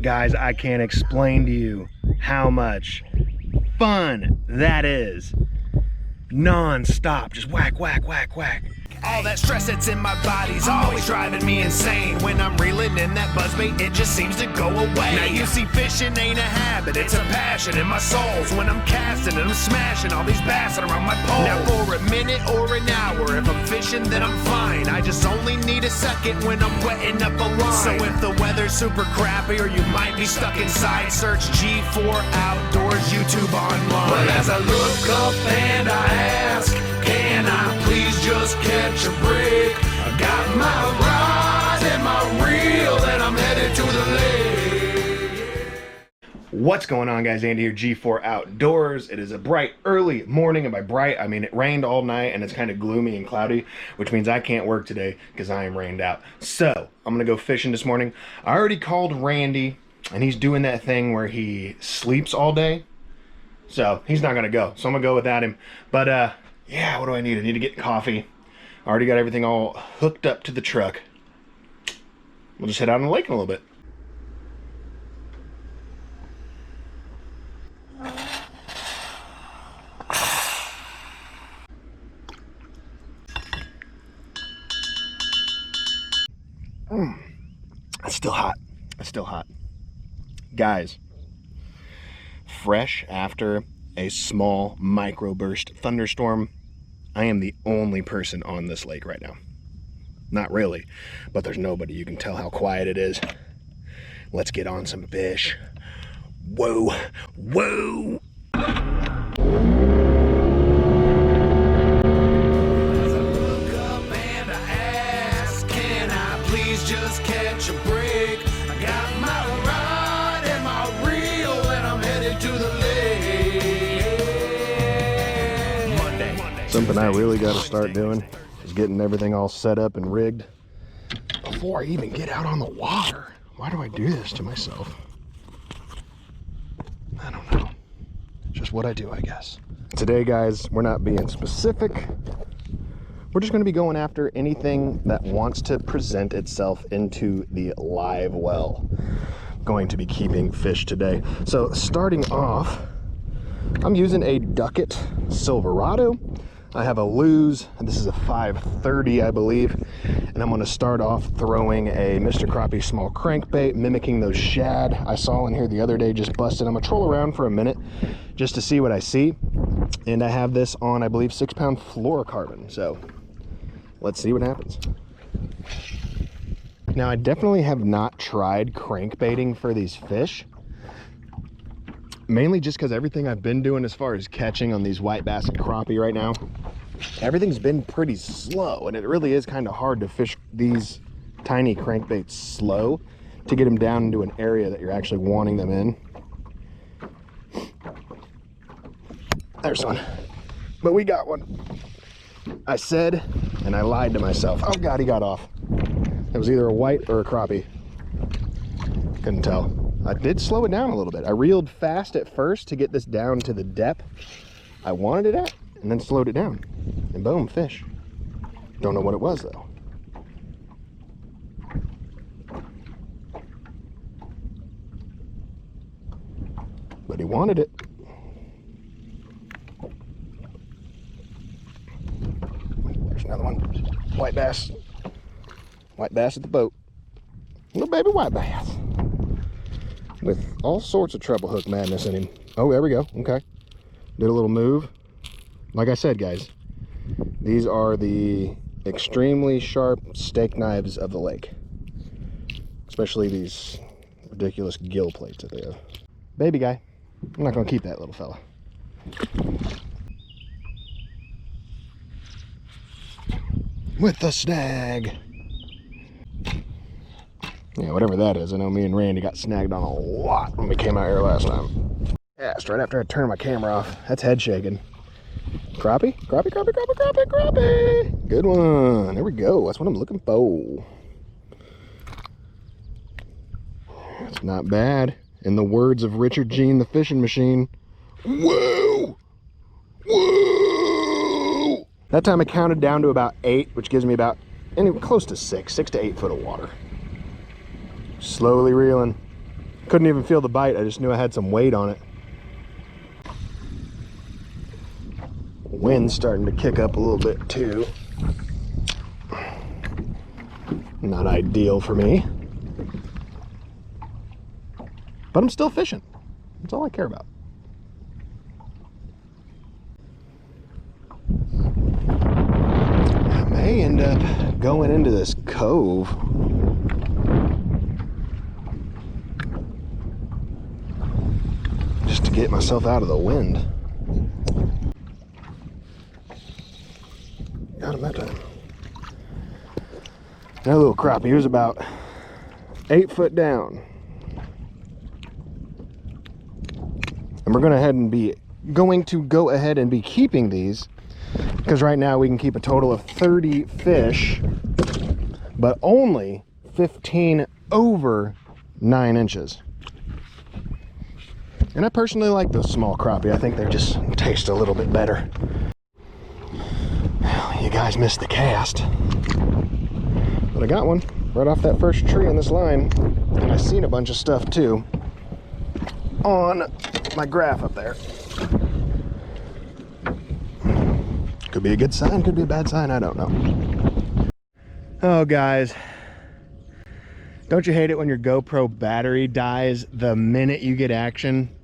Guys, I can't explain to you how much fun that is. Non-stop, just whack, whack, whack, whack. All that stress that's in my body's always driving me insane. When I'm reeling in that buzzbait, it just seems to go away. Now you see, fishing ain't a habit, it's a passion in my soul. So when I'm casting and I'm smashing all these bass around my pole. Now for a minute or an hour, if I'm fishing then I'm fine. I just only need a second when I'm wetting up a line. So if the weather's super crappy or you might be stuck inside, search G4 Outdoors YouTube online. But as I look up and I ask, can I please just catch a break? I got my rod and my reel and I'm headed to the lake. What's going on, guys? Andy here, G4 Outdoors. It is a bright early morning, and by bright I mean it rained all night and it's kind of gloomy and cloudy, which means I can't work today because I am rained out. So I'm gonna go fishing this morning. I already called Randy and he's doing that thing where he sleeps all day, so he's not gonna go, so I'm gonna go without him. But yeah, what do I need? I need to get coffee. I already got everything all hooked up to the truck. We'll just head out on the lake in a little bit. It's still hot. It's still hot. Guys, fresh after a small microburst thunderstorm, I am the only person on this lake right now. Not really, but there's nobody. You can tell how quiet it is. Let's get on some fish. Whoa, whoa. As I look up and I ask, can I please just catch a break? I got my rod and my reel and I'm headed to the lake. Monday. Something I really got to start doing is getting everything all set up and rigged before I even get out on the water. Why do I do this to myself? I don't know. It's just what I do, I guess. Today, guys, we're not being specific. We're just going to be going after anything that wants to present itself into the live well. Going to be keeping fish today. So starting off, I'm using a Ducket Silverado. I have a Lose, and this is a 530, I believe, and I'm going to start off throwing a Mr. Crappie small crankbait, mimicking those shad I saw in here the other day, just busted. I'm going to troll around for a minute just to see what I see, and I have this on, I believe, 6-pound fluorocarbon, so let's see what happens. Now, I definitely have not tried crankbaiting for these fish, mainly just because everything I've been doing as far as catching on these white bass and crappie right now, everything's been pretty slow, and it really is kind of hard to fish these tiny crankbaits slow to get them down into an area that you're actually wanting them in. There's one, but we got one. I said, and I lied to myself. Oh God, he got off. It was either a white or a crappie. Couldn't tell. I did slow it down a little bit. I reeled fast at first to get this down to the depth I wanted it at, and then slowed it down. And boom, fish. Don't know what it was though. But he wanted it. There's another one. White bass. White bass at the boat. Little baby white bass. With all sorts of treble hook madness in him. Oh, there we go. Okay. Did a little move. Like I said, guys, these are the extremely sharp steak knives of the lake. Especially these ridiculous gill plates that they have. Baby guy. I'm not going to keep that little fella. With the snag. Yeah, whatever that is. I know me and Randy got snagged on a lot when we came out here last time. Yeah, it's right after I turned my camera off. That's head shaking. Crappie? Crappie, crappie, crappie, crappie, crappie. Good one. There we go. That's what I'm looking for. It's not bad. In the words of Richard Gene, the fishing machine, whoa! Whoa! That time I counted down to about 8, which gives me about close to 6 to 8 foot of water. Slowly reeling. Couldn't even feel the bite. I just knew I had some weight on it. Wind's starting to kick up a little bit too. Not ideal for me. But I'm still fishing. That's all I care about. I may end up going into this cove. Just to get myself out of the wind. Got him that time. That little crappie, he was about 8 foot down. And we're going to go ahead and be keeping these, because right now we can keep a total of 30 fish, but only 15 over 9 inches. And I personally like those small crappie. I think they just taste a little bit better. Well, you guys missed the cast. But I got one right off that first tree on this line. And I seen a bunch of stuff too on my graph up there. Could be a good sign, could be a bad sign, I don't know. Oh guys, don't you hate it when your GoPro battery dies the minute you get action,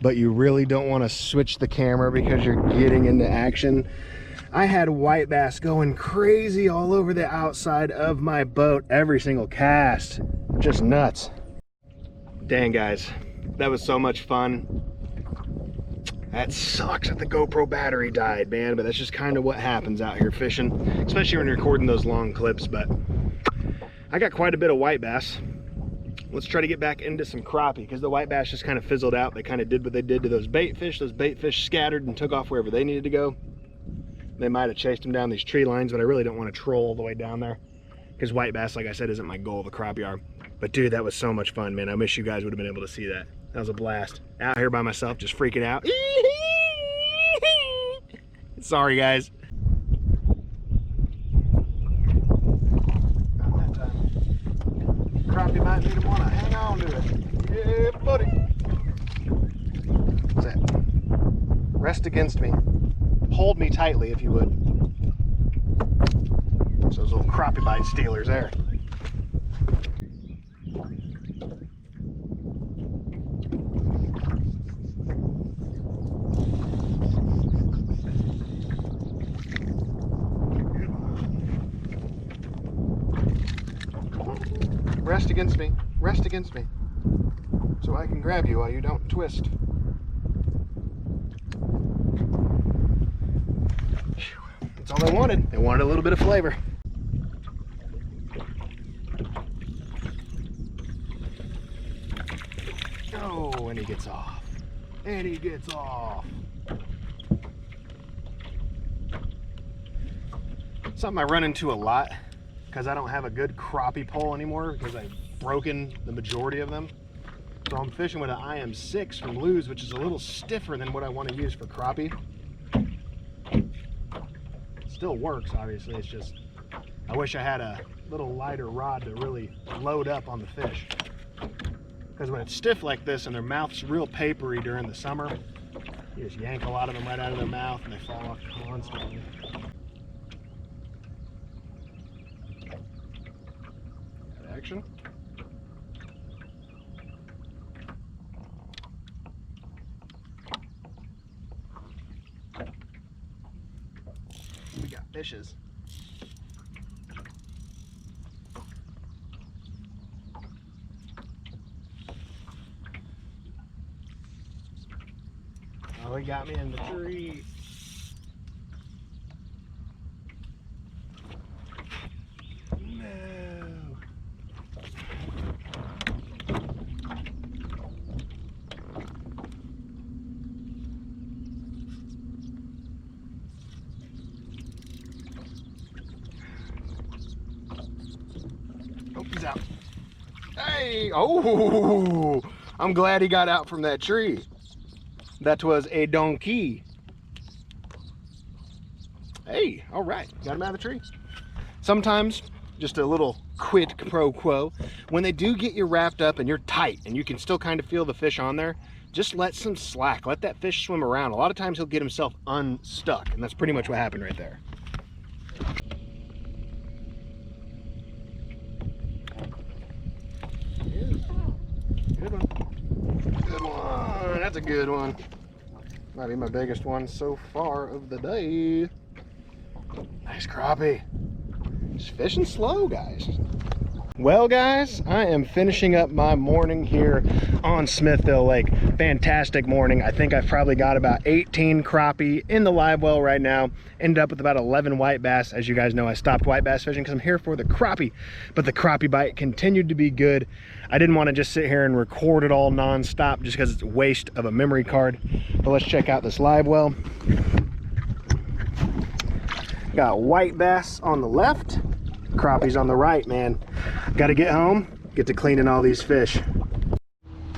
but you really don't want to switch the camera because you're getting into action? I had white bass going crazy all over the outside of my boat every single cast. Just nuts. Dang guys, that was so much fun. That sucks that the GoPro battery died, man, but that's just kind of what happens out here fishing, especially when you're recording those long clips. But I got quite a bit of white bass. Let's try to get back into some crappie, because the white bass just kind of fizzled out. They kind of did what they did to those bait fish. Those bait fish scattered and took off wherever they needed to go. They might have chased them down these tree lines, but I really don't want to troll all the way down there, because white bass, like I said, isn't my goal. The crappie are. But dude, that was so much fun, man. I wish you guys would have been able to see that. That was a blast. Out here by myself, just freaking out. Sorry, guys. Not that time. Crappie might need to want to hang on to it. Yeah, buddy. What's that? Rest against me. Hold me tightly, if you would. It's those little crappie bite stealers there. Rest against me. Rest against me. So I can grab you while you don't twist. That's all they wanted. They wanted a little bit of flavor. Oh, and he gets off. And he gets off. Something I run into a lot, because I don't have a good crappie pole anymore, because I've broken the majority of them. So I'm fishing with an IM6 from Lew's, which is a little stiffer than what I want to use for crappie. Still works, obviously. It's just, I wish I had a little lighter rod to really load up on the fish. Because when it's stiff like this and their mouth's real papery during the summer, you just yank a lot of them right out of their mouth and they fall off constantly. Action. We got fishes. Oh, he got me in the tree. He's out. Hey! Oh! I'm glad he got out from that tree. That was a donkey. Hey, all right. Got him out of the tree. Sometimes just a little quid pro quo. When they do get you wrapped up and you're tight and you can still kind of feel the fish on there, just let some slack. Let that fish swim around. A lot of times he'll get himself unstuck, and that's pretty much what happened right there. Good one. Good one. That's a good one. Might be my biggest one so far of the day. Nice crappie. Just fishing slow, guys. Well, guys, I am finishing up my morning here on Smithville Lake. Fantastic morning. I think I've probably got about 18 crappie in the live well right now. Ended up with about 11 white bass. As you guys know, I stopped white bass fishing because I'm here for the crappie, but the crappie bite continued to be good. I didn't want to just sit here and record it all non-stop just because it's a waste of a memory card. But let's check out this live well. Got white bass on the left, crappies on the right, man. Got to get home, get to cleaning all these fish.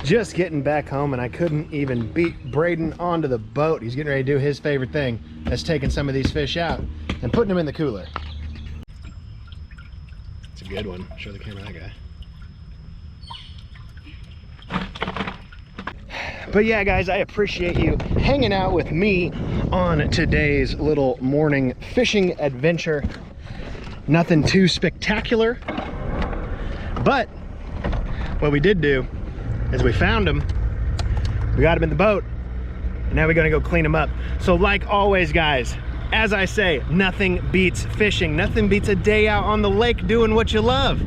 Just getting back home, and I couldn't even beat Braden onto the boat. He's getting ready to do his favorite thing. That's taking some of these fish out and putting them in the cooler. It's a good one. Show the camera that guy. But yeah, guys, I appreciate you hanging out with me on today's little morning fishing adventure. Nothing too spectacular, but what we did do is we found them, we got them in the boat, and now we're gonna go clean them up. So like always, guys, as I say, nothing beats fishing. Nothing beats a day out on the lake doing what you love.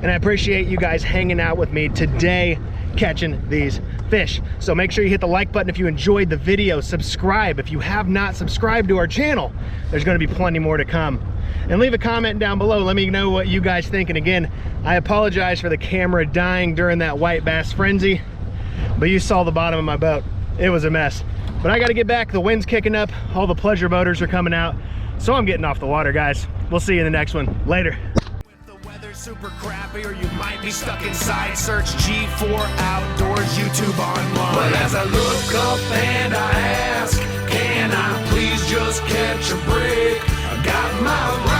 And I appreciate you guys hanging out with me today, catching these fish. So make sure you hit the like button if you enjoyed the video. Subscribe if you have not subscribed to our channel. There's going to be plenty more to come. And leave a comment down below. Let me know what you guys think. And again, I apologize for the camera dying during that white bass frenzy, but you saw the bottom of my boat. It was a mess. But I got to get back. The wind's kicking up. All the pleasure boaters are coming out. So I'm getting off the water, guys. We'll see you in the next one. Later. Super crappy, or you might be stuck inside. Search G4 Outdoors YouTube online. But as I look up and I ask, can I please just catch a break? I got my